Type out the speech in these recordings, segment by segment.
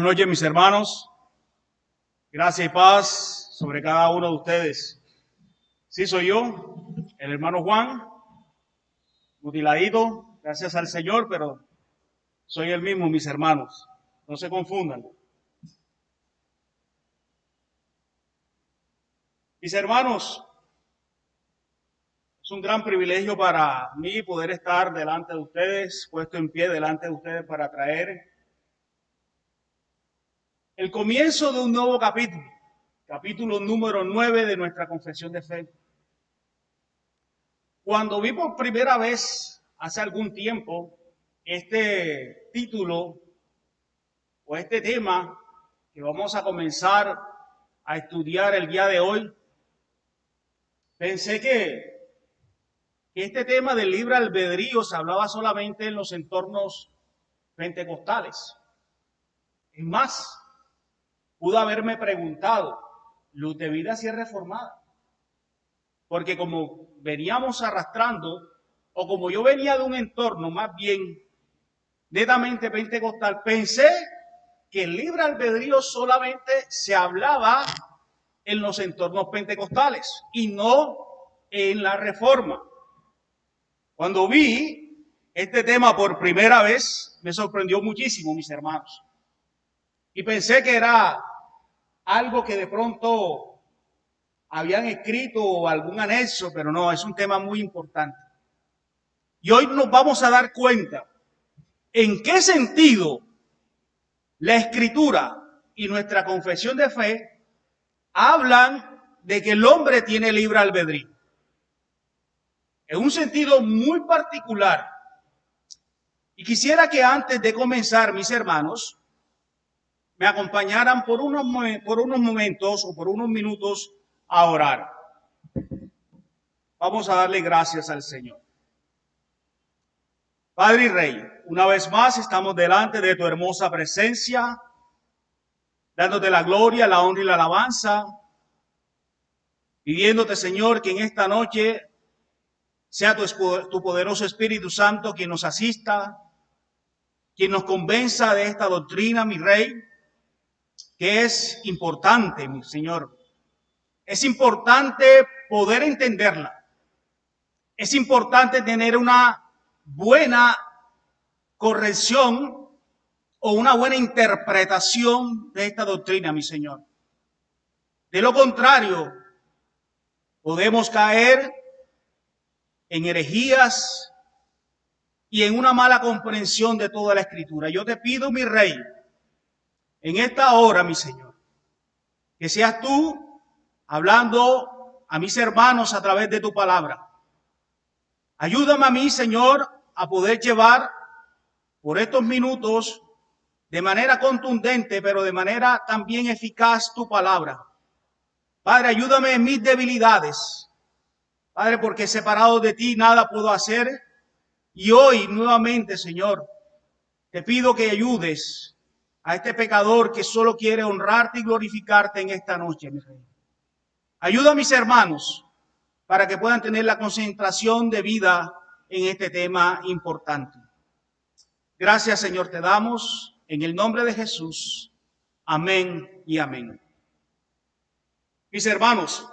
noches, mis hermanos. Gracia y paz sobre cada uno de ustedes. Sí, soy yo, el hermano Juan, mutiladito, gracias al Señor, pero soy el mismo, mis hermanos. No se confundan. Mis hermanos, es un gran privilegio para mí poder estar delante de ustedes, puesto en pie delante de ustedes para traer el comienzo de un nuevo capítulo número 9 de nuestra confesión de fe. Cuando vi por primera vez, hace algún tiempo, este título o este tema que vamos a comenzar a estudiar el día de hoy, pensé que este tema del libre albedrío se hablaba solamente en los entornos pentecostales. Es más, pude haberme preguntado, ¿Luz de Vida si es reformada? Porque como veníamos arrastrando, o como yo venía de un entorno más bien netamente pentecostal, pensé que el libre albedrío solamente se hablaba en los entornos pentecostales y no en la reforma. Cuando vi este tema por primera vez, me sorprendió muchísimo, mis hermanos. Y pensé que era algo que de pronto habían escrito algún anexo, pero no, es un tema muy importante. Y hoy nos vamos a dar cuenta en qué sentido la Escritura y nuestra confesión de fe hablan de que el hombre tiene libre albedrío. En un sentido muy particular. Y quisiera que antes de comenzar, mis hermanos, me acompañaran por unos momentos o por unos minutos a orar. Vamos a darle gracias al Señor. Padre y Rey, una vez más estamos delante de tu hermosa presencia, dándote la gloria, la honra y la alabanza, pidiéndote, Señor, que en esta noche sea tu poderoso Espíritu Santo quien nos asista, quien nos convenza de esta doctrina, mi Rey, que es importante, mi Señor. Es importante poder entenderla. Es importante tener una buena corrección o una buena interpretación de esta doctrina, mi Señor. De lo contrario, podemos caer en herejías y en una mala comprensión de toda la Escritura. Yo te pido, mi Rey, en esta hora, mi Señor, que seas tú hablando a mis hermanos a través de tu palabra. Ayúdame a mí, Señor, a poder llevar por estos minutos de manera contundente, pero de manera también eficaz tu palabra. Padre, ayúdame en mis debilidades. Padre, porque separado de ti nada puedo hacer. Y hoy nuevamente, Señor, te pido que ayudes a este pecador que solo quiere honrarte y glorificarte en esta noche, mi Rey. Ayuda a mis hermanos para que puedan tener la concentración de vida en este tema importante. Gracias, Señor, te damos en el nombre de Jesús. Amén y amén. Mis hermanos,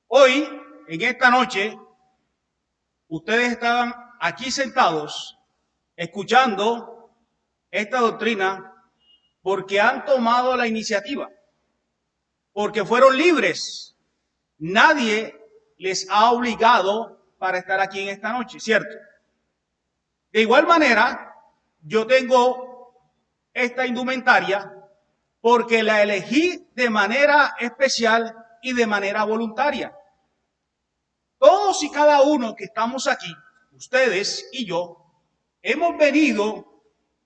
hoy, en esta noche, ustedes estaban aquí sentados escuchando esta doctrina porque han tomado la iniciativa, porque fueron libres. Nadie les ha obligado para estar aquí en esta noche, ¿cierto? De igual manera, yo tengo esta indumentaria porque la elegí de manera especial y de manera voluntaria. Todos y cada uno que estamos aquí, ustedes y yo, hemos venido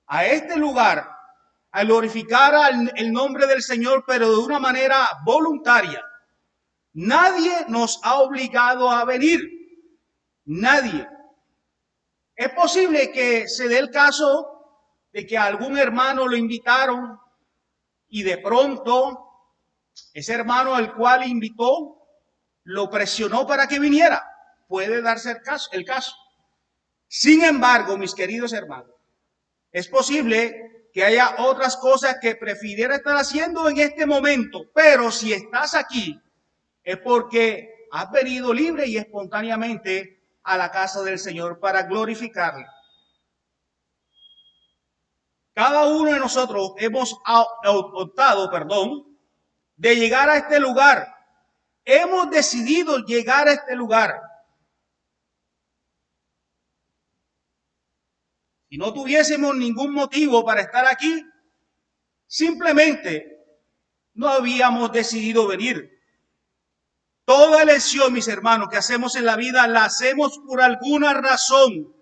a este lugar a glorificar el nombre del Señor, pero de una manera voluntaria. Nadie nos ha obligado a venir. Nadie. Es posible que se dé el caso de que a algún hermano lo invitaron y de pronto ese hermano al cual invitó lo presionó para que viniera. Puede darse el caso. Sin embargo, mis queridos hermanos, Es posible que haya otras cosas que prefiriera estar haciendo en este momento, pero si estás aquí es porque has venido libre y espontáneamente a la casa del Señor para glorificarle. Cada uno de nosotros hemos optado, de llegar a este lugar. Hemos decidido llegar a este lugar. Si no tuviésemos ningún motivo para estar aquí, simplemente no habíamos decidido venir. Toda elección, mis hermanos, que hacemos en la vida, la hacemos por alguna razón.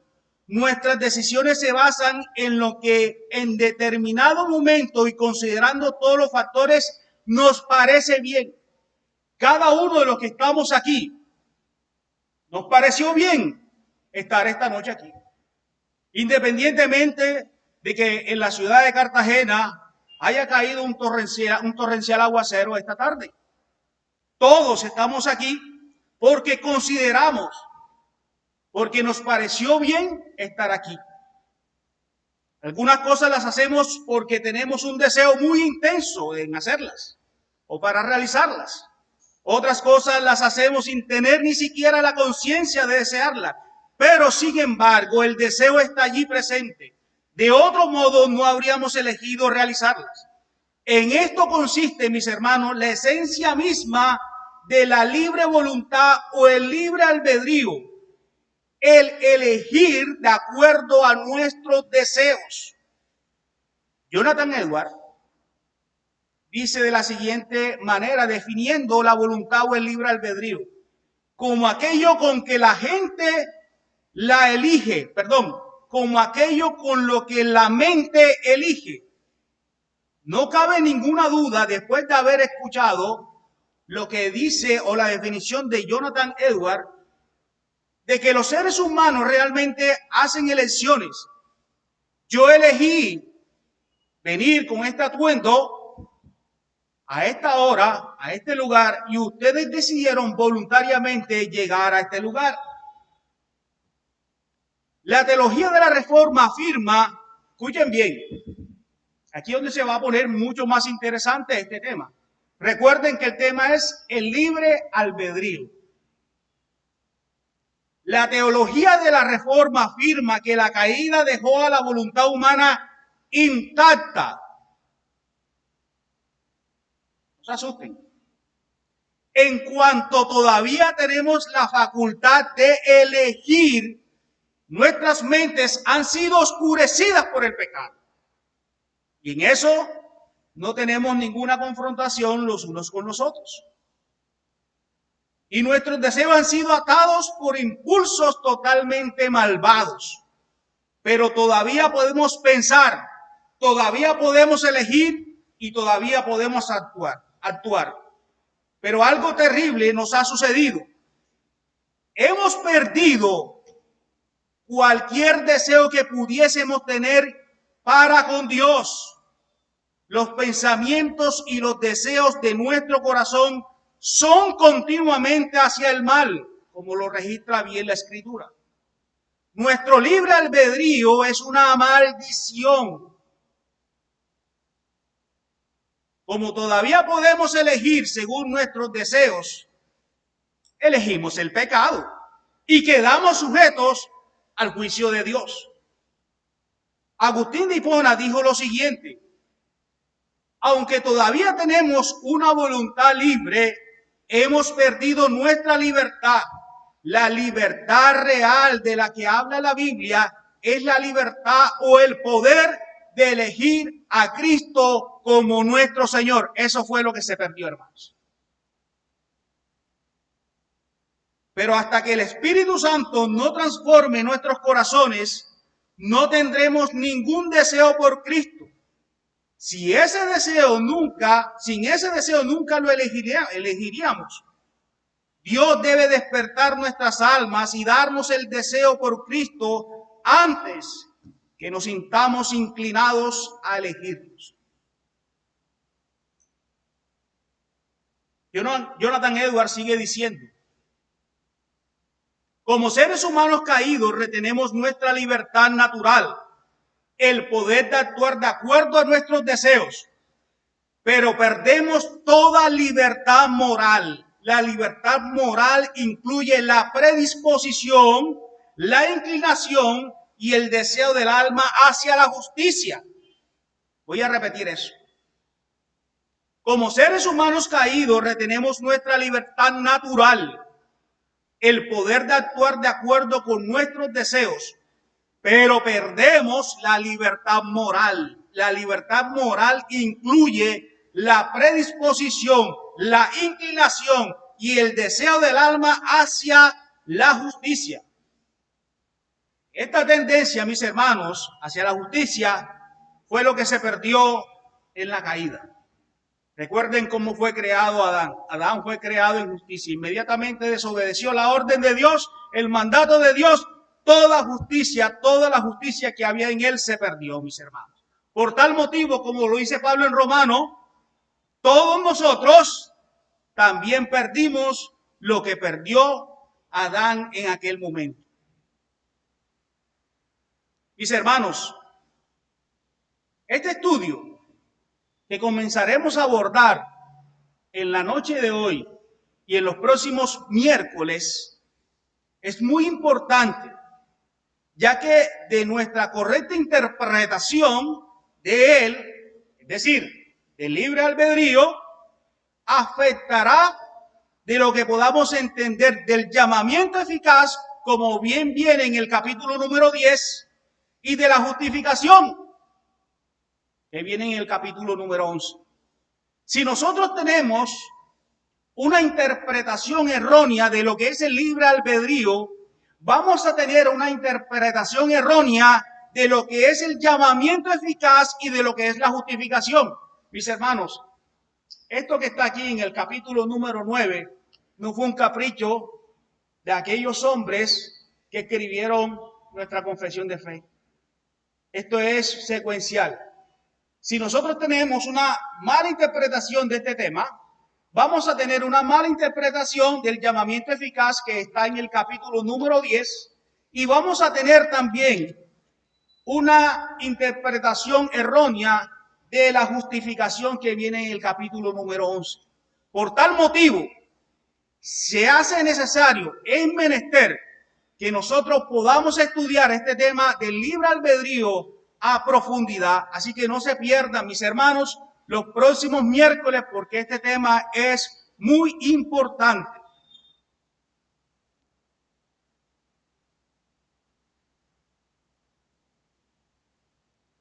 Nuestras decisiones se basan en lo que en determinado momento y considerando todos los factores nos parece bien. Cada uno de los que estamos aquí, nos pareció bien estar esta noche aquí. Independientemente de que en la ciudad de Cartagena haya caído un torrencial aguacero esta tarde. Todos estamos aquí porque consideramos, porque nos pareció bien estar aquí. Algunas cosas las hacemos porque tenemos un deseo muy intenso en hacerlas o para realizarlas. Otras cosas las hacemos sin tener ni siquiera la conciencia de desearlas. Pero sin embargo, el deseo está allí presente. De otro modo, no habríamos elegido realizarlas. En esto consiste, mis hermanos, la esencia misma de la libre voluntad o el libre albedrío. El elegir de acuerdo a nuestros deseos. Jonathan Edwards dice de la siguiente manera, definiendo la voluntad o el libre albedrío, como aquello con que la gente la elige, como aquello con lo que la mente elige. No cabe ninguna duda, después de haber escuchado lo que dice o la definición de Jonathan Edwards, de que los seres humanos realmente hacen elecciones. Yo elegí venir con este atuendo a esta hora, a este lugar, y ustedes decidieron voluntariamente llegar a este lugar. La teología de la Reforma afirma, escuchen bien, aquí es donde se va a poner mucho más interesante este tema. Recuerden que el tema es el libre albedrío. La teología de la Reforma afirma que la caída dejó a la voluntad humana intacta. No se asusten. En cuanto todavía tenemos la facultad de elegir, nuestras mentes han sido oscurecidas por el pecado. Y en eso no tenemos ninguna confrontación los unos con los otros. Y nuestros deseos han sido atados por impulsos totalmente malvados. Pero todavía podemos pensar, todavía podemos elegir y todavía podemos actuar. Pero algo terrible nos ha sucedido. Hemos perdido cualquier deseo que pudiésemos tener para con Dios. Los pensamientos y los deseos de nuestro corazón son continuamente hacia el mal, como lo registra bien la Escritura. Nuestro libre albedrío es una maldición. Como todavía podemos elegir según nuestros deseos, elegimos el pecado y quedamos sujetos al juicio de Dios. Agustín de Hipona dijo lo siguiente: aunque todavía tenemos una voluntad libre, hemos perdido nuestra libertad. La libertad real de la que habla la Biblia es la libertad o el poder de elegir a Cristo como nuestro Señor. Eso fue lo que se perdió, hermanos. Pero hasta que el Espíritu Santo no transforme nuestros corazones, no tendremos ningún deseo por Cristo. Sin ese deseo nunca lo elegiríamos. Dios debe despertar nuestras almas y darnos el deseo por Cristo antes que nos sintamos inclinados a elegirnos. Jonathan Edwards sigue diciendo: como seres humanos caídos retenemos nuestra libertad natural. el poder de actuar de acuerdo a nuestros deseos, pero perdemos toda libertad moral. La libertad moral incluye la predisposición, la inclinación y el deseo del alma hacia la justicia. Voy a repetir eso. Como seres humanos caídos, retenemos nuestra libertad natural, el poder de actuar de acuerdo con nuestros deseos, pero perdemos la libertad moral. La libertad moral incluye la predisposición, la inclinación y el deseo del alma hacia la justicia. Esta tendencia, mis hermanos, hacia la justicia fue lo que se perdió en la caída. Recuerden cómo fue creado Adán. Adán fue creado en justicia. Inmediatamente desobedeció la orden de Dios, el mandato de Dios. Toda la justicia que había en él se perdió, mis hermanos. Por tal motivo, como lo dice Pablo en Romano, todos nosotros también perdimos lo que perdió Adán en aquel momento. Mis hermanos, este estudio que comenzaremos a abordar en la noche de hoy y en los próximos miércoles es muy importante, ya que de nuestra correcta interpretación de él, es decir, del libre albedrío, afectará de lo que podamos entender del llamamiento eficaz, como bien viene en el capítulo número 10, y de la justificación, que viene en el capítulo número 11. Si nosotros tenemos una interpretación errónea de lo que es el libre albedrío, vamos a tener una interpretación errónea de lo que es el llamamiento eficaz y de lo que es la justificación. Mis hermanos, esto que está aquí en el capítulo número 9 no fue un capricho de aquellos hombres que escribieron nuestra confesión de fe. Esto es secuencial. Si nosotros tenemos una mala interpretación de este tema, vamos a tener una mala interpretación del llamamiento eficaz que está en el capítulo número 10 y vamos a tener también una interpretación errónea de la justificación que viene en el capítulo número 11. Por tal motivo, se hace necesario, es menester, que nosotros podamos estudiar este tema del libre albedrío a profundidad. Así que no se pierdan, mis hermanos, los próximos miércoles, porque este tema es muy importante.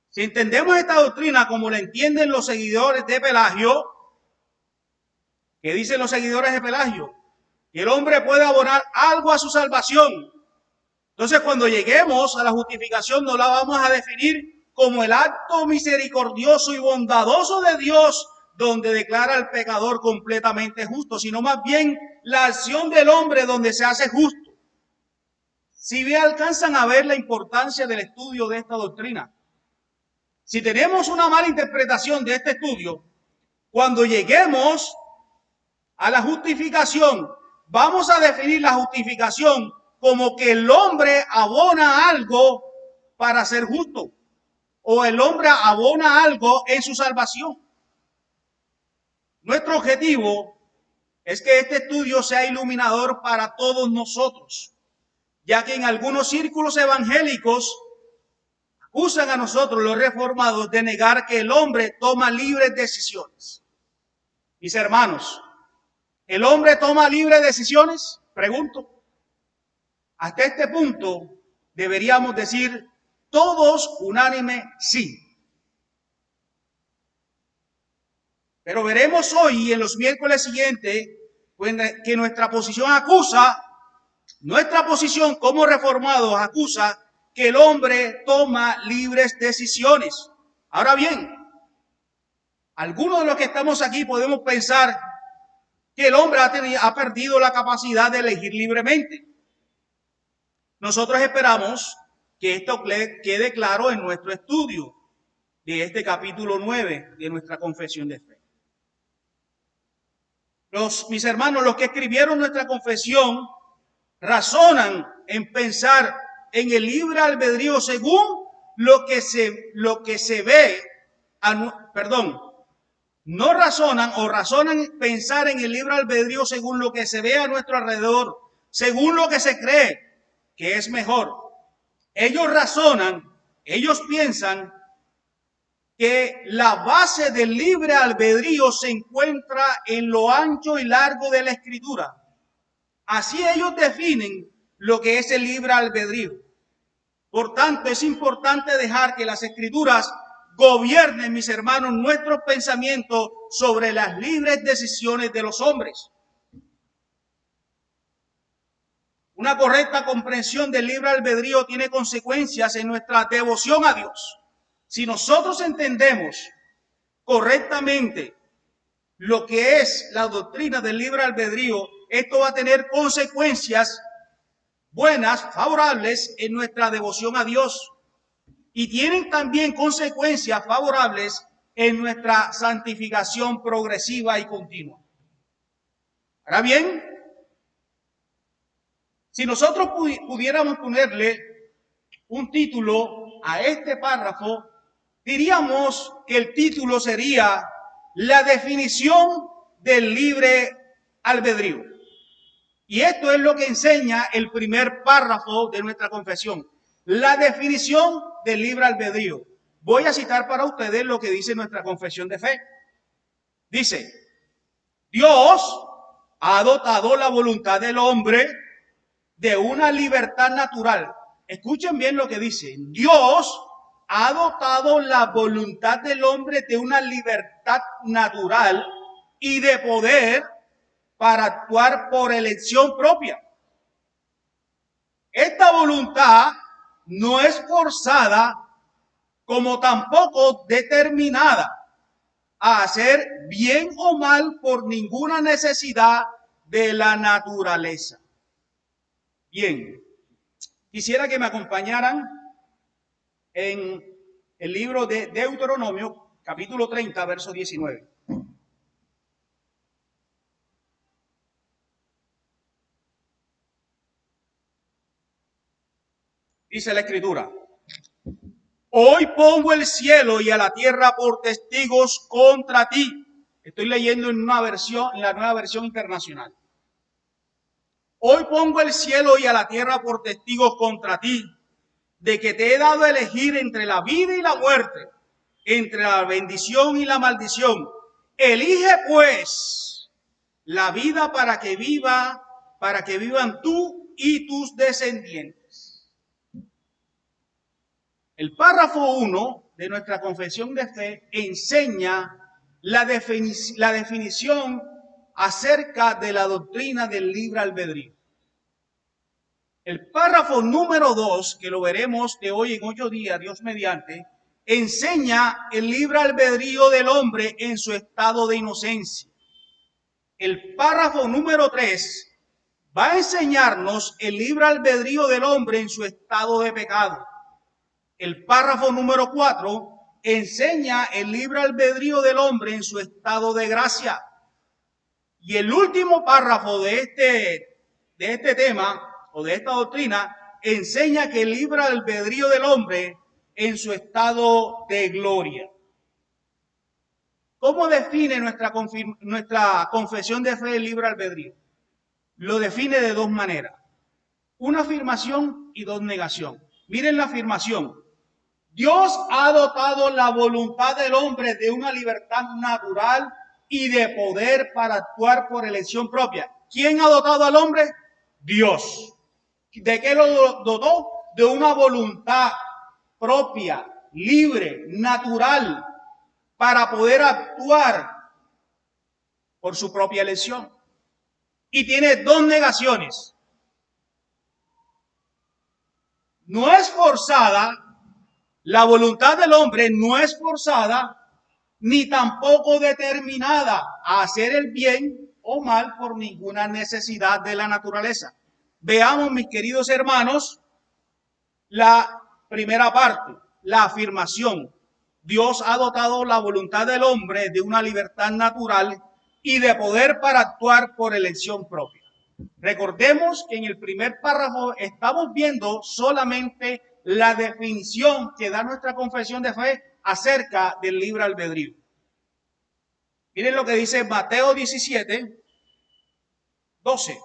Si entendemos esta doctrina como la entienden los seguidores de Pelagio, ¿qué dicen los seguidores de Pelagio? Que el hombre puede abonar algo a su salvación. Entonces, cuando lleguemos a la justificación, no la vamos a definir como el acto misericordioso y bondadoso de Dios, donde declara al pecador completamente justo, sino más bien la acción del hombre donde se hace justo. Si bien alcanzan a ver la importancia del estudio de esta doctrina. Si tenemos una mala interpretación de este estudio, cuando lleguemos a la justificación, vamos a definir la justificación como que el hombre abona algo para ser justo, o el hombre abona algo en su salvación. Nuestro objetivo es que este estudio sea iluminador para todos nosotros, ya que en algunos círculos evangélicos acusan a nosotros los reformados de negar que el hombre toma libres decisiones. Mis hermanos, ¿el hombre toma libres decisiones? Pregunto. Hasta este punto deberíamos decir todos unánime sí. Pero veremos hoy y en los miércoles siguientes que nuestra posición como reformados acusa que el hombre toma libres decisiones. Ahora bien, algunos de los que estamos aquí podemos pensar que el hombre ha perdido la capacidad de elegir libremente. Nosotros esperamos que esto quede claro en nuestro estudio de este capítulo 9 de nuestra confesión de fe. Mis hermanos, los que escribieron nuestra confesión razonan en pensar en el libre albedrío según lo que se ve, no razonan o razonan pensar en el libre albedrío según lo que se ve a nuestro alrededor, según lo que se cree que es mejor. Ellos razonan, ellos piensan que la base del libre albedrío se encuentra en lo ancho y largo de la Escritura. Así ellos definen lo que es el libre albedrío. Por tanto, es importante dejar que las Escrituras gobiernen, mis hermanos, nuestros pensamientos sobre las libres decisiones de los hombres. Una correcta comprensión del libre albedrío tiene consecuencias en nuestra devoción a Dios. Si nosotros entendemos correctamente lo que es la doctrina del libre albedrío, esto va a tener consecuencias buenas, favorables en nuestra devoción a Dios. Y tienen también consecuencias favorables en nuestra santificación progresiva y continua. Ahora bien, si nosotros pudiéramos ponerle un título a este párrafo, diríamos que el título sería la definición del libre albedrío. Y esto es lo que enseña el primer párrafo de nuestra confesión. La definición del libre albedrío. Voy a citar para ustedes lo que dice nuestra confesión de fe. Dice, Dios ha dotado la voluntad del hombre de una libertad natural. Escuchen bien lo que dice. Dios ha dotado la voluntad del hombre de una libertad natural y de poder para actuar por elección propia. Esta voluntad no es forzada como tampoco determinada a hacer bien o mal por ninguna necesidad de la naturaleza. Bien, quisiera que me acompañaran en el libro de Deuteronomio, capítulo 30, verso 19. Dice la Escritura, hoy pongo el cielo y a la tierra por testigos contra ti. Estoy leyendo en la nueva versión internacional. Hoy pongo el cielo y a la tierra por testigos contra ti, de que te he dado a elegir entre la vida y la muerte, entre la bendición y la maldición. Elige pues la vida para que vivan tú y tus descendientes. El párrafo 1 de nuestra confesión de fe enseña la definición acerca de la doctrina del libre albedrío. El párrafo número 2, que lo veremos de hoy en 8 días, Dios mediante, enseña el libre albedrío del hombre en su estado de inocencia. El párrafo número 3 va a enseñarnos el libre albedrío del hombre en su estado de pecado. El párrafo número 4 enseña el libre albedrío del hombre en su estado de gracia. Y el último párrafo de este tema o de esta doctrina enseña que el libre albedrío del hombre en su estado de gloria. ¿Cómo define nuestra confesión de fe el libre albedrío? Lo define de dos maneras. Una afirmación y dos negación. Miren la afirmación. Dios ha dotado la voluntad del hombre de una libertad natural y de poder para actuar por elección propia. ¿Quién ha dotado al hombre? Dios. ¿De qué lo dotó? De una voluntad propia, libre, natural, para poder actuar por su propia elección. Y tiene dos negaciones. No es forzada, la voluntad del hombre no es forzada, ni tampoco determinada a hacer el bien o mal por ninguna necesidad de la naturaleza. Veamos, mis queridos hermanos, la primera parte, la afirmación. Dios ha dotado la voluntad del hombre de una libertad natural y de poder para actuar por elección propia. Recordemos que en el primer párrafo estamos viendo solamente la definición que da nuestra confesión de fe acerca del libre albedrío. Miren lo que dice Mateo 17, 12.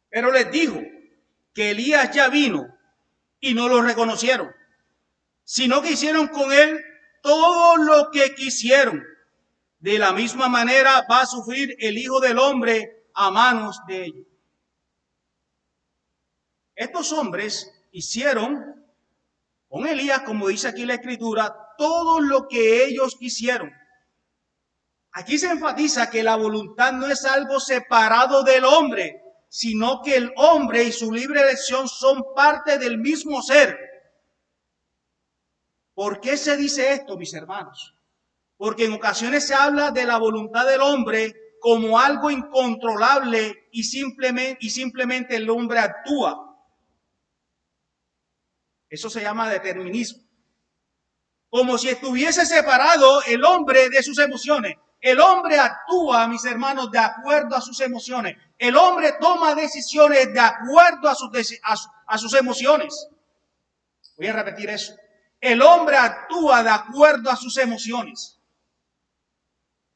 Pero les dijo que Elías ya vino y no lo reconocieron, sino que hicieron con él todo lo que quisieron. De la misma manera va a sufrir el Hijo del Hombre a manos de ellos. Estos hombres hicieron con Elías, como dice aquí la Escritura, todo lo que ellos quisieron. Aquí se enfatiza que la voluntad no es algo separado del hombre, sino que el hombre y su libre elección son parte del mismo ser. ¿Por qué se dice esto, mis hermanos? Porque en ocasiones se habla de la voluntad del hombre como algo incontrolable y simplemente el hombre actúa. Eso se llama determinismo. Como si estuviese separado el hombre de sus emociones. El hombre actúa, mis hermanos, de acuerdo a sus emociones. El hombre toma decisiones de acuerdo a sus emociones. Voy a repetir eso. El hombre actúa de acuerdo a sus emociones.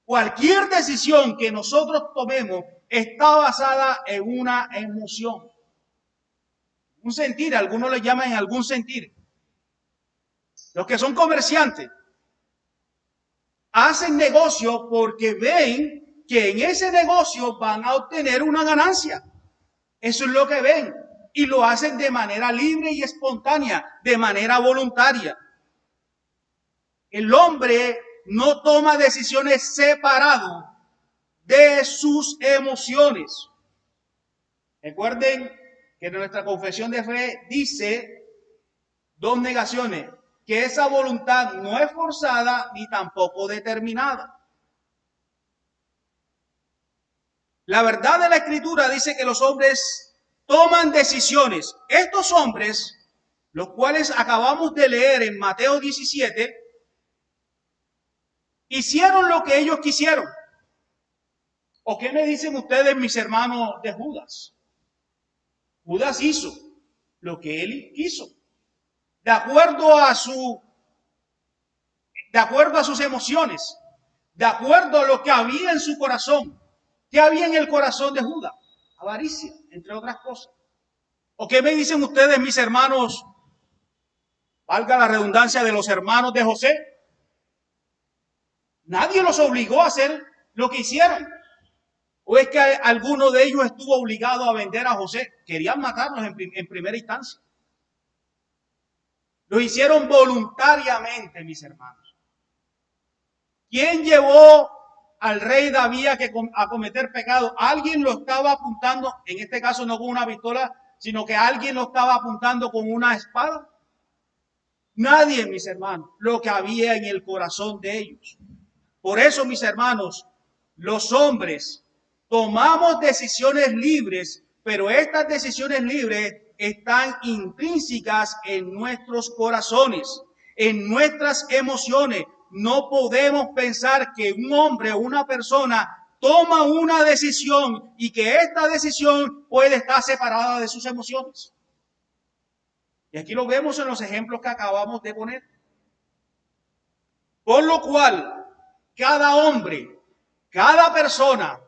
Cualquier decisión que nosotros tomemos está basada en una emoción. Un sentir, algunos le llaman en algún sentir. Los que son comerciantes hacen negocio porque ven que en ese negocio van a obtener una ganancia. Eso es lo que ven. Y lo hacen de manera libre y espontánea, de manera voluntaria. El hombre no toma decisiones separado de sus emociones. Recuerden que nuestra confesión de fe dice dos negaciones, que esa voluntad no es forzada ni tampoco determinada. La verdad de la Escritura dice que los hombres toman decisiones. Estos hombres, los cuales acabamos de leer en Mateo 17, hicieron lo que ellos quisieron. ¿O qué me dicen ustedes, mis hermanos, de Judas? Judas hizo lo que él quiso, de acuerdo a sus emociones, de acuerdo a lo que había en su corazón. ¿Qué había en el corazón de Judas? Avaricia, entre otras cosas. ¿O qué me dicen ustedes, mis hermanos, valga la redundancia, de los hermanos de José? Nadie los obligó a hacer lo que hicieron. ¿O es que alguno de ellos estuvo obligado a vender a José? Querían matarlos en primera instancia. Lo hicieron voluntariamente, mis hermanos. ¿Quién llevó al rey David a cometer pecado? Alguien lo estaba apuntando, en este caso no con una pistola, sino que alguien lo estaba apuntando con una espada. Nadie, mis hermanos, lo que había en el corazón de ellos. Por eso, mis hermanos, los hombres tomamos decisiones libres, pero estas decisiones libres están intrínsecas en nuestros corazones, en nuestras emociones. No podemos pensar que un hombre o una persona toma una decisión y que esta decisión puede estar separada de sus emociones. Y aquí lo vemos en los ejemplos que acabamos de poner. Por lo cual, cada hombre, cada persona,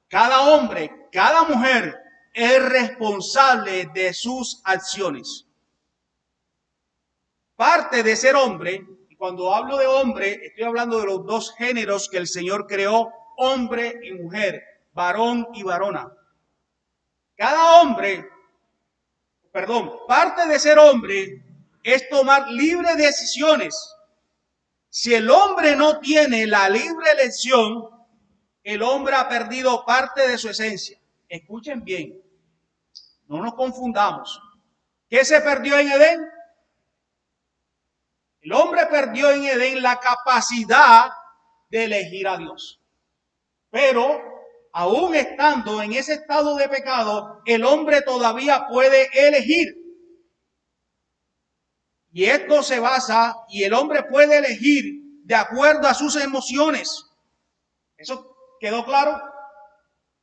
cada hombre, cada mujer es responsable de sus acciones. Parte de ser hombre, y cuando hablo de hombre, estoy hablando de los dos géneros que el Señor creó, hombre y mujer, varón y varona. Parte de ser hombre es tomar libres decisiones. Si el hombre no tiene la libre elección, el hombre ha perdido parte de su esencia. Escuchen bien, no nos confundamos. ¿Qué se perdió en Edén? El hombre perdió en Edén la capacidad de elegir a Dios. Pero, aún estando en ese estado de pecado, el hombre todavía puede elegir. Y esto se basa, y el hombre puede elegir de acuerdo a sus emociones. ¿Eso quedó claro?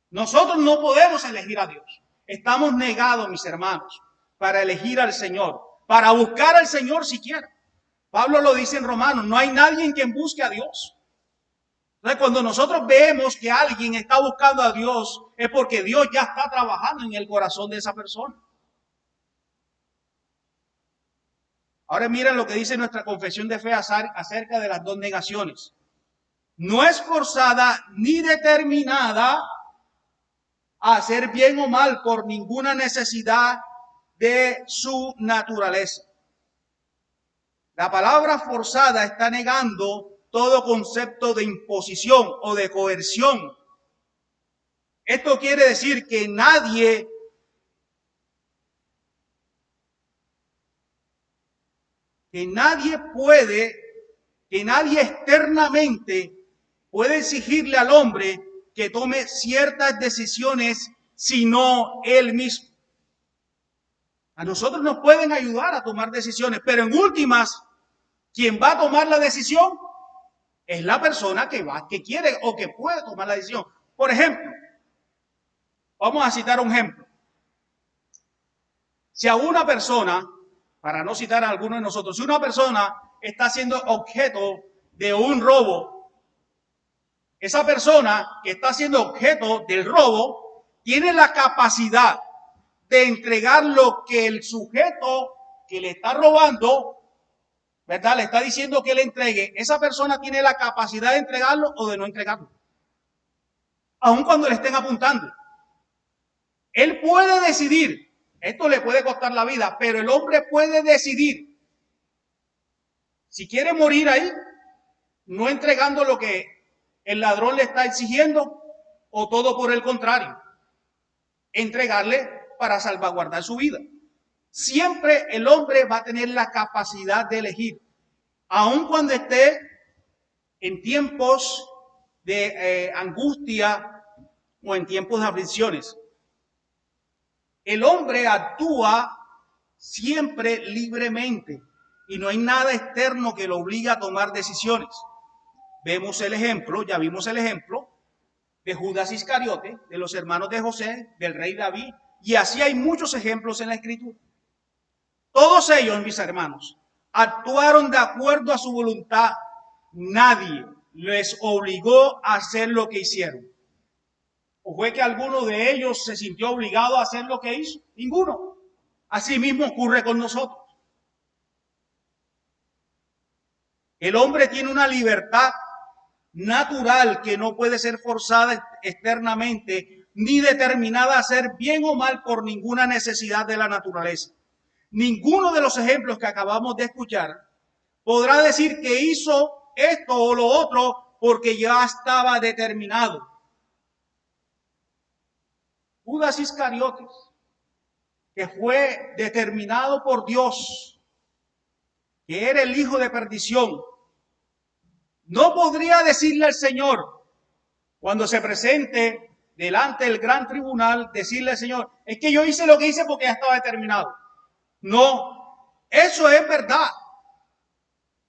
Nosotros no podemos elegir a Dios. Estamos negados, mis hermanos, para elegir al Señor, para buscar al Señor siquiera. Pablo lo dice en Romanos, no hay nadie en quien busque a Dios. Entonces, cuando nosotros vemos que alguien está buscando a Dios, es porque Dios ya está trabajando en el corazón de esa persona. Ahora miren lo que dice nuestra confesión de fe acerca de las dos negaciones. No es forzada ni determinada a hacer bien o mal por ninguna necesidad de su naturaleza. La palabra forzada está negando todo concepto de imposición o de coerción. Esto quiere decir que nadie externamente puede exigirle al hombre que tome ciertas decisiones, sino él mismo. A nosotros nos pueden ayudar a tomar decisiones, pero en últimas, quien va a tomar la decisión es la persona que quiere o que puede tomar la decisión. Por ejemplo, vamos a citar un ejemplo. Si a una persona, para no citar a alguno de nosotros, si una persona está siendo objeto de un robo, esa persona que está siendo objeto del robo tiene la capacidad de entregar lo que el sujeto que le está robando, ¿verdad?, le está diciendo que le entregue. Esa persona tiene la capacidad de entregarlo o de no entregarlo, aun cuando le estén apuntando. Él puede decidir. Esto le puede costar la vida, pero el hombre puede decidir si quiere morir ahí, no entregando lo que el ladrón le está exigiendo, o todo por el contrario, entregarle para salvaguardar su vida. Siempre el hombre va a tener la capacidad de elegir, aun cuando esté en tiempos de angustia o en tiempos de aflicciones. El hombre actúa siempre libremente y no hay nada externo que lo obligue a tomar decisiones. Vimos el ejemplo de Judas Iscariote, de los hermanos de José, del rey David, y así hay muchos ejemplos en la Escritura. Todos ellos, mis hermanos, actuaron de acuerdo a su voluntad. Nadie les obligó a hacer lo que hicieron. ¿O fue que alguno de ellos se sintió obligado a hacer lo que hizo? Ninguno. Así mismo ocurre con nosotros. El hombre tiene una libertad natural que no puede ser forzada externamente ni determinada a hacer bien o mal por ninguna necesidad de la naturaleza. Ninguno de los ejemplos que acabamos de escuchar podrá decir que hizo esto o lo otro porque ya estaba determinado. Judas Iscariotes, que fue determinado por Dios, que era el hijo de perdición, no podría decirle al Señor, cuando se presente delante del gran tribunal, decirle al Señor, es que yo hice lo que hice porque ya estaba determinado. No, eso es verdad.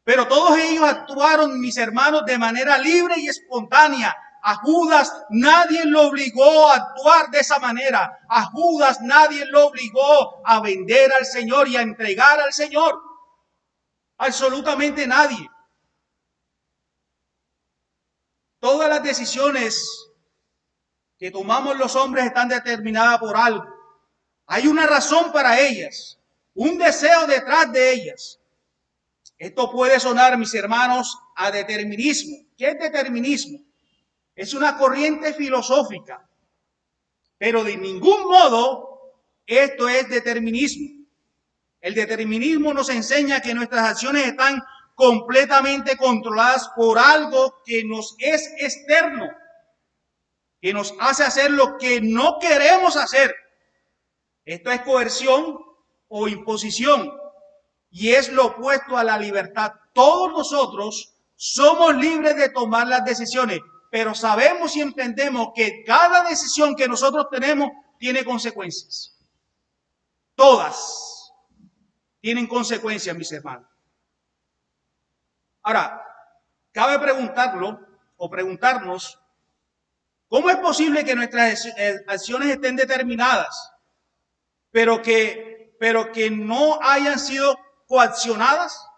Pero todos ellos actuaron, mis hermanos, de manera libre y espontánea. A Judas nadie lo obligó a actuar de esa manera. A Judas nadie lo obligó a vender al Señor y a entregar al Señor. Absolutamente nadie. Todas las decisiones que tomamos los hombres están determinadas por algo. Hay una razón para ellas, un deseo detrás de ellas. Esto puede sonar, mis hermanos, a determinismo. ¿Qué es determinismo? Es una corriente filosófica, pero de ningún modo esto es determinismo. El determinismo nos enseña que nuestras acciones están completamente controladas por algo que nos es externo, que nos hace hacer lo que no queremos hacer. Esto es coerción o imposición y es lo opuesto a la libertad. Todos nosotros somos libres de tomar las decisiones, pero sabemos y entendemos que cada decisión que nosotros tenemos tiene consecuencias. Todas tienen consecuencias, mis hermanos. Ahora, cabe preguntarnos, ¿cómo es posible que nuestras acciones estén determinadas, pero que no hayan sido coaccionadas?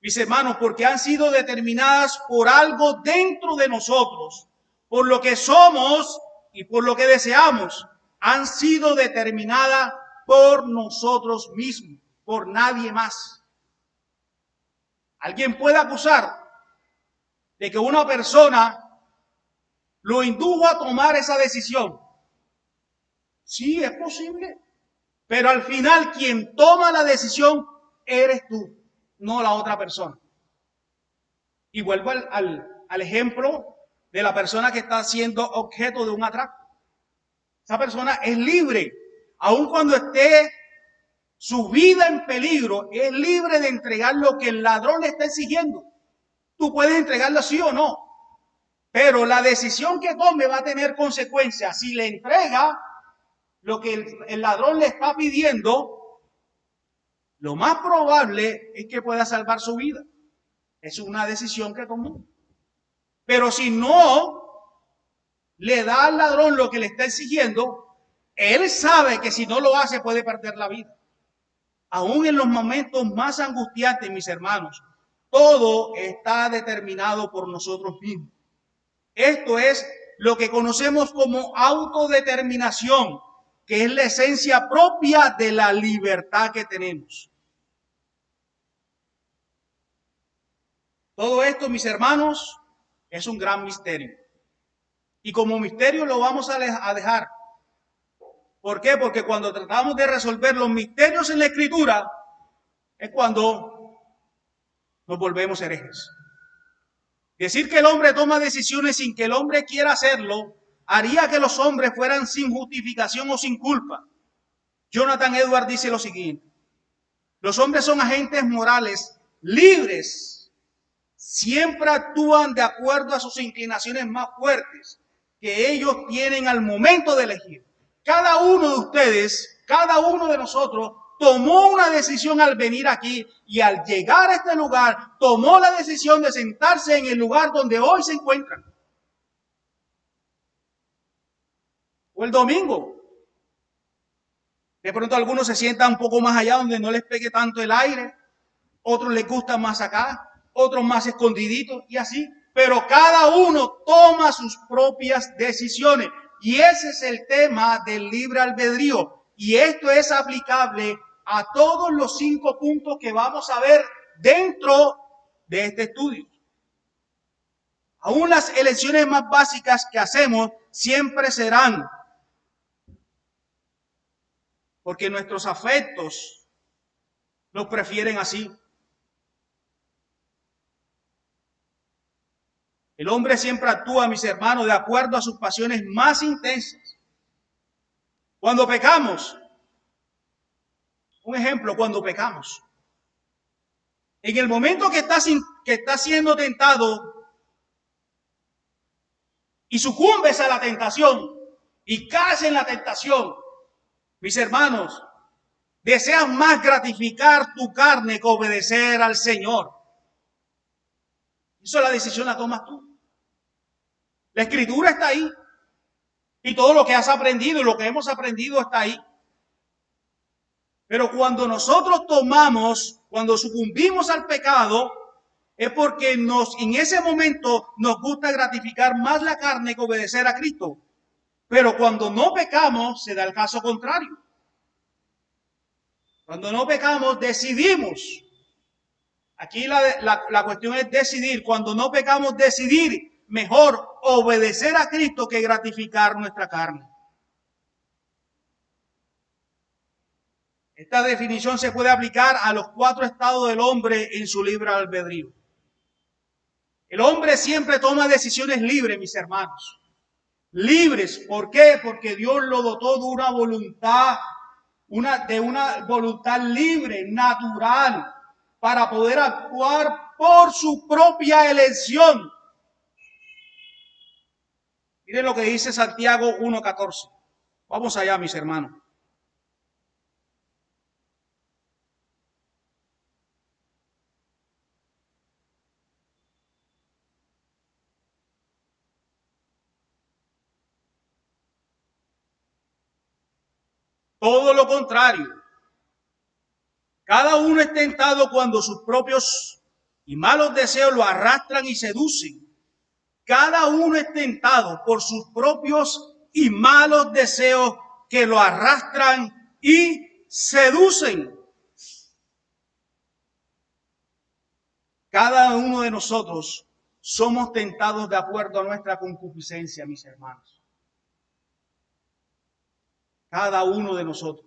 Mis hermanos, porque han sido determinadas por algo dentro de nosotros, por lo que somos y por lo que deseamos, han sido determinadas por nosotros mismos, por nadie más. Alguien puede acusar de que una persona lo indujo a tomar esa decisión. Sí, es posible, pero al final quien toma la decisión eres tú, no la otra persona. Y vuelvo al ejemplo de la persona que está siendo objeto de un atraco. Esa persona es libre, aun cuando esté su vida en peligro, es libre de entregar lo que el ladrón le está exigiendo. Tú puedes entregarlo sí o no, pero la decisión que tome va a tener consecuencias. Si le entrega lo que el ladrón le está pidiendo, lo más probable es que pueda salvar su vida. Es una decisión que tomó. Pero si no le da al ladrón lo que le está exigiendo, él sabe que si no lo hace puede perder la vida. Aún en los momentos más angustiantes, mis hermanos, todo está determinado por nosotros mismos. Esto es lo que conocemos como autodeterminación, que es la esencia propia de la libertad que tenemos. Todo esto, mis hermanos, es un gran misterio. Y como misterio lo vamos a dejar. ¿Por qué? Porque cuando tratamos de resolver los misterios en la Escritura, es cuando nos volvemos herejes. Decir que el hombre toma decisiones sin que el hombre quiera hacerlo, haría que los hombres fueran sin justificación o sin culpa. Jonathan Edwards dice lo siguiente: los hombres son agentes morales libres, siempre actúan de acuerdo a sus inclinaciones más fuertes que ellos tienen al momento de elegir. Cada uno de ustedes, cada uno de nosotros tomó una decisión al venir aquí y al llegar a este lugar, tomó la decisión de sentarse en el lugar donde hoy se encuentran. O el domingo. De pronto algunos se sientan un poco más allá donde no les pegue tanto el aire, otros les gusta más acá, otros más escondiditos y así. Pero cada uno toma sus propias decisiones. Y ese es el tema del libre albedrío. Y esto es aplicable a todos los 5 puntos que vamos a ver dentro de este estudio. Aún las elecciones más básicas que hacemos siempre serán porque nuestros afectos nos prefieren así. El hombre siempre actúa, mis hermanos, de acuerdo a sus pasiones más intensas. Cuando pecamos, un ejemplo, cuando pecamos, en el momento que está siendo tentado y sucumbes a la tentación y caes en la tentación, mis hermanos, deseas más gratificar tu carne que obedecer al Señor. Eso la decisión la tomas tú. La Escritura está ahí. Y todo lo que has aprendido y lo que hemos aprendido está ahí. Pero cuando nosotros cuando sucumbimos al pecado, es porque en ese momento nos gusta gratificar más la carne que obedecer a Cristo. Pero cuando no pecamos, se da el caso contrario. Cuando no pecamos, decidimos. Aquí la cuestión es decidir. Cuando no pecamos, decidir mejor obedecer a Cristo que gratificar nuestra carne. Esta definición se puede aplicar a los 4 estados del hombre en su libre albedrío. El hombre siempre toma decisiones libres, mis hermanos. Libres, ¿por qué? Porque Dios lo dotó de una voluntad libre, natural, para poder actuar por su propia elección. Miren lo que dice Santiago 1:14. Vamos allá, mis hermanos. Todo lo contrario. Cada uno es tentado cuando sus propios y malos deseos lo arrastran y seducen. Cada uno es tentado por sus propios y malos deseos que lo arrastran y seducen. Cada uno de nosotros somos tentados de acuerdo a nuestra concupiscencia, mis hermanos. Cada uno de nosotros.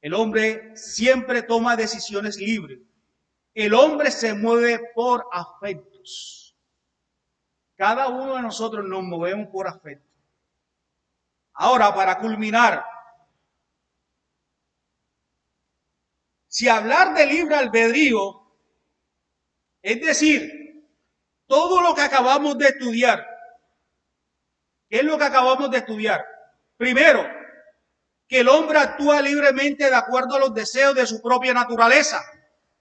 El hombre siempre toma decisiones libres. El hombre se mueve por afectos. Cada uno de nosotros nos movemos por afectos. Ahora, para culminar, si hablar de libre albedrío, es decir, todo lo que acabamos de estudiar, ¿qué es lo que acabamos de estudiar? Primero, que el hombre actúa libremente de acuerdo a los deseos de su propia naturaleza.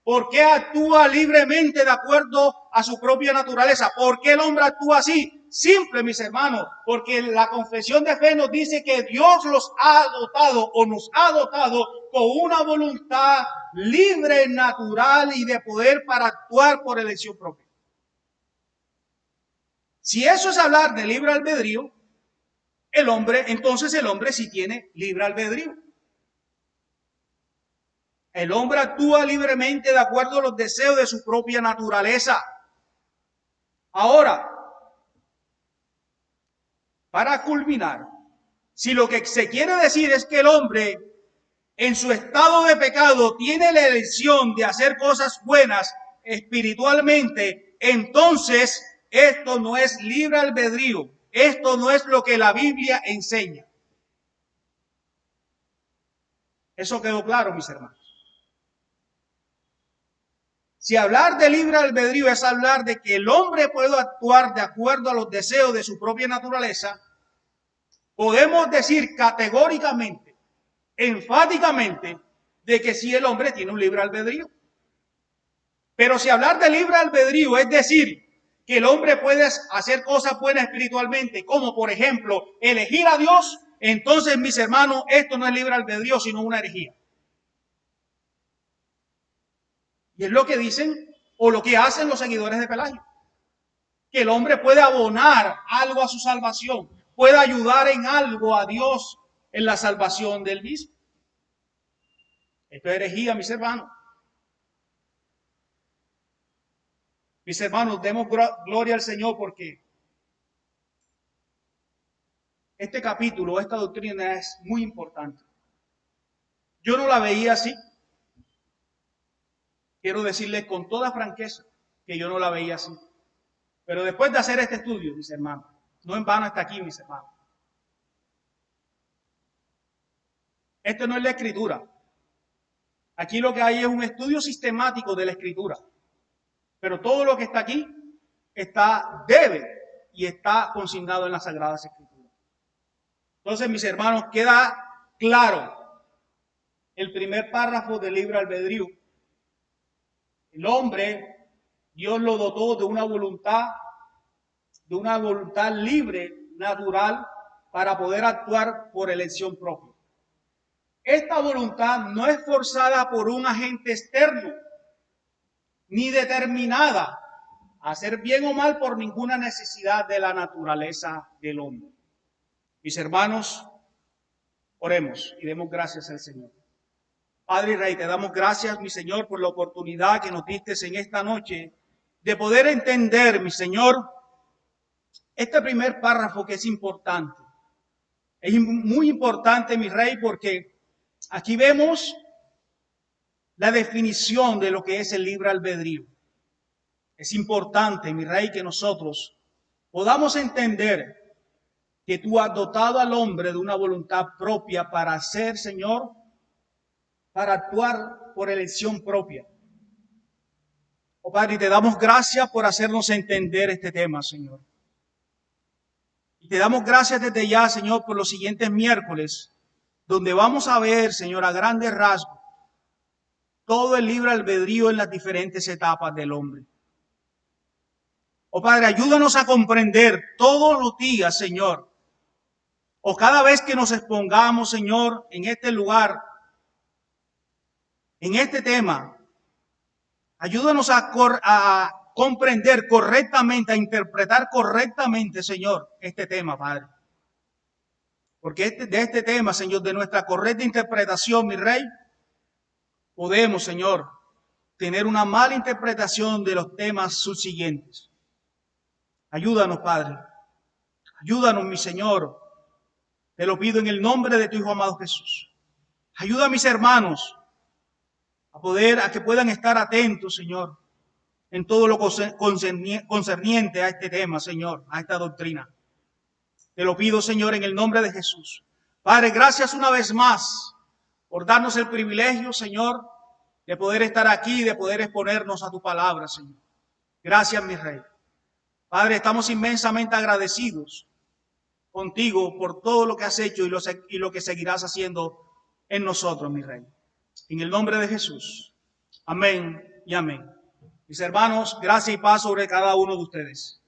¿Por qué actúa libremente de acuerdo a su propia naturaleza? ¿Por qué el hombre actúa así? Simple, mis hermanos, porque la confesión de fe nos dice que Dios los ha dotado o nos ha dotado con una voluntad libre, natural y de poder para actuar por elección propia. Si eso es hablar de libre albedrío, entonces el hombre sí tiene libre albedrío. El hombre actúa libremente de acuerdo a los deseos de su propia naturaleza. Ahora, para culminar, si lo que se quiere decir es que el hombre en su estado de pecado tiene la elección de hacer cosas buenas espiritualmente, entonces esto no es libre albedrío. Esto no es lo que la Biblia enseña. Eso quedó claro, mis hermanos. Si hablar de libre albedrío es hablar de que el hombre puede actuar de acuerdo a los deseos de su propia naturaleza, podemos decir categóricamente, enfáticamente, de que sí el hombre tiene un libre albedrío. Pero si hablar de libre albedrío es decir que el hombre puede hacer cosas buenas espiritualmente, como por ejemplo elegir a Dios, entonces, mis hermanos, esto no es libre albedrío, sino una herejía. Y es lo que dicen o lo que hacen los seguidores de Pelagio. Que el hombre puede abonar algo a su salvación, puede ayudar en algo a Dios en la salvación del mismo. Esto es herejía, mis hermanos. Mis hermanos, demos gloria al Señor porque este capítulo, esta doctrina es muy importante. Yo no la veía así. Quiero decirles con toda franqueza que yo no la veía así. Pero después de hacer este estudio, mis hermanos, no en vano está aquí, mis hermanos. Esto no es la escritura. Aquí lo que hay es un estudio sistemático de la escritura. Pero todo lo que está aquí debe y está consignado en las Sagradas Escrituras. Entonces, mis hermanos, queda claro el primer párrafo del libre albedrío. El hombre, Dios lo dotó de una voluntad libre, natural, para poder actuar por elección propia. Esta voluntad no es forzada por un agente externo, ni determinada a hacer bien o mal por ninguna necesidad de la naturaleza del hombre. Mis hermanos, oremos y demos gracias al Señor. Padre y Rey, te damos gracias, mi Señor, por la oportunidad que nos diste en esta noche de poder entender, mi Señor, este primer párrafo que es importante. Es muy importante, mi Rey, porque aquí vemos la definición de lo que es el libre albedrío. Es importante, mi Rey, que nosotros podamos entender que tú has dotado al hombre de una voluntad propia para hacer, Señor, para actuar por elección propia. Oh Padre, te damos gracias por hacernos entender este tema, Señor. Y te damos gracias desde ya, Señor, por los siguientes miércoles, donde vamos a ver, Señor, a grandes rasgos, todo el libre albedrío en las diferentes etapas del hombre. Oh Padre, ayúdanos a comprender todos los días, Señor, o cada vez que nos expongamos, Señor, en este lugar, en este tema, ayúdanos a comprender correctamente, a interpretar correctamente, Señor, este tema, Padre. Porque de este tema, Señor, de nuestra correcta interpretación, mi Rey, podemos, Señor, tener una mala interpretación de los temas subsiguientes. Ayúdanos, Padre. Ayúdanos, mi Señor. Te lo pido en el nombre de tu Hijo amado Jesús. Ayuda a mis hermanos a que puedan estar atentos, Señor, en todo lo concerniente a este tema, Señor, a esta doctrina. Te lo pido, Señor, en el nombre de Jesús. Padre, gracias una vez más por darnos el privilegio, Señor, de poder estar aquí, de poder exponernos a tu palabra, Señor. Gracias, mi Rey. Padre, estamos inmensamente agradecidos contigo por todo lo que has hecho y lo que seguirás haciendo en nosotros, mi Rey. En el nombre de Jesús. Amén y amén. Mis hermanos, gracia y paz sobre cada uno de ustedes.